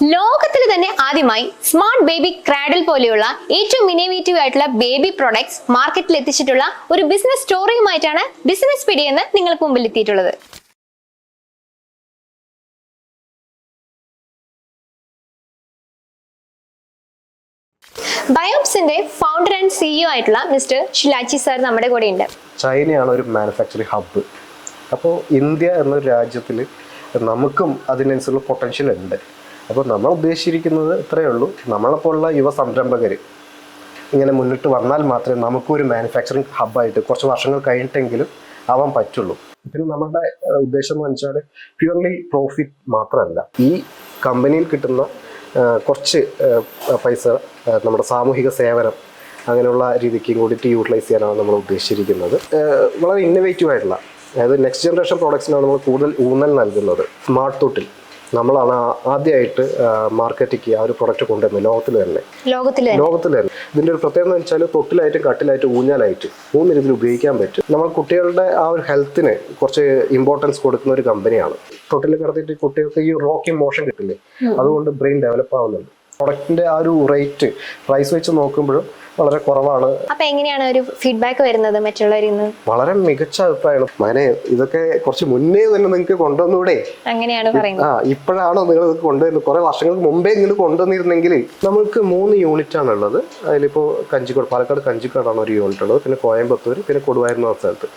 ലോകത്തിൽ തന്നെ ആദ്യമായി സ്മാർട്ട് ബേബി ക്രാഡിൽ പോലെയുള്ള ഏറ്റവും ഇന്നോവേറ്റീവ് ആയിട്ടുള്ള ബേബി പ്രൊഡക്ട്സ് മാർക്കറ്റിൽ എത്തിച്ചിട്ടുള്ള ഒരു ബിസിനസ് സ്റ്റോറിയുമായിട്ടാണ് ബിസിനസ് പിടി എന്ന് നിങ്ങൾക്ക് മുമ്പിൽ എത്തിയിട്ടുള്ളത്. ബയോപ്സിന്റെ ഫൗണ്ടർ ആൻഡ് സിഇഒ ആയിട്ടുള്ള മിസ്റ്റർ ഷിലാച്ചി സാർ നമ്മുടെ കൂടെ ഉണ്ട്. ചൈനയാണ് ഒരു മാനുഫാക്ചറിങ് ഹബ്ബ്. അപ്പോൾ ഇന്ത്യ എന്നൊരു രാജ്യത്തിൽ നമുക്കും അതിനനുസരിച്ചുള്ള പൊട്ടൻഷ്യൽ ഉണ്ട്. അപ്പോൾ നമ്മൾ ഉദ്ദേശിച്ചിരിക്കുന്നത് ഇത്രയേ ഉള്ളൂ, നമ്മളെപ്പോലുള്ള യുവ സംരംഭകർ ഇങ്ങനെ മുന്നിട്ട് വന്നാൽ മാത്രമേ നമുക്കൊരു മാനുഫാക്ചറിങ് ഹബ്ബായിട്ട് കുറച്ച് വർഷങ്ങൾ കഴിഞ്ഞിട്ടെങ്കിലും ആവാൻ പറ്റുള്ളൂ. പിന്നെ നമ്മുടെ ഉദ്ദേശം എന്ന് വെച്ചാൽ പ്യുവർലി പ്രോഫിറ്റ് മാത്രമല്ല, ഈ കമ്പനിയിൽ കിട്ടുന്ന കുറച്ച് പൈസ നമ്മുടെ സാമൂഹിക സേവനം അങ്ങനെയുള്ള രീതിക്കും കൂടിയിട്ട് യൂട്ടിലൈസ് ചെയ്യാനാണ് നമ്മൾ ഉദ്ദേശിച്ചിരിക്കുന്നത്. വളരെ ഇന്നോവേറ്റീവ് ആയിട്ടുള്ള, അതായത് നെക്സ്റ്റ് ജനറേഷൻ പ്രോഡക്ട്സിനാണ് നമ്മൾ കൂടുതൽ ഊന്നൽ നൽകുന്നത്. സ്മാർട്ട് തൊട്ടിൽ നമ്മളാണ് ആദ്യമായിട്ട് മാർക്കറ്റിക്ക് ആ ഒരു പ്രൊഡക്റ്റ് കൊണ്ടുവരുന്നത് ലോകത്തിൽ തന്നെ. ഇതിൻ്റെ ഒരു പ്രത്യേകത എന്ന് വെച്ചാൽ തൊട്ടിലായിട്ടും കട്ടിലായിട്ടും ഊഞ്ഞാലായിട്ട് 3 രീതിയിൽ ഉപയോഗിക്കാൻ പറ്റും. നമ്മൾ കുട്ടികളുടെ ആ ഒരു ഹെൽത്തിന് കുറച്ച് ഇമ്പോർട്ടൻസ് കൊടുക്കുന്ന ഒരു കമ്പനിയാണ്. തൊട്ടിൽ കിടത്തിയിട്ട് കുട്ടികൾക്ക് ഈ റോക്കിംഗ് മോഷൻ കിട്ടില്ലേ, അതുകൊണ്ട് ബ്രെയിൻ ഡെവലപ്പ് ആവുന്നുണ്ട്. പ്രൊഡക്റ്റിന്റെ ആ ഒരു റേറ്റ് പ്രൈസ് വെച്ച് നോക്കുമ്പോഴും വളരെ കുറവാണ്. അപ്പൊ എങ്ങനെയാണ് ഒരു ഫീഡ്ബാക്ക് വരുന്നത് മറ്റുള്ളവരിൽ നിന്ന്? വളരെ മികച്ച അഭിപ്രായമാണ്. മനെ ഇതൊക്കെ കുറച്ച് മുന്നേ തന്നെ നിങ്ങൾക്ക് കൊണ്ടുവന്നൂടെ, അങ്ങനെയാണ് പറയുന്നത്. ഇപ്പോഴാണോ നിങ്ങൾ ഇത് കൊണ്ടുവരുന്നത്? കുറെ വർഷങ്ങൾക്ക് മുമ്പേ ഇങ്ങനെ കൊണ്ടുവന്നിരുന്നെങ്കിൽ. നമ്മൾക്ക് 3 യൂണിറ്റ് ആണുള്ളത്. അതിലിപ്പോൾ പാലക്കാട് കഞ്ചിക്കോടാണ് ഒരു യൂണിറ്റ് ഉള്ളത്, പിന്നെ കോയമ്പത്തൂർ, പിന്നെ കൊടുവായൂർ എന്ന സ്ഥലത്ത്.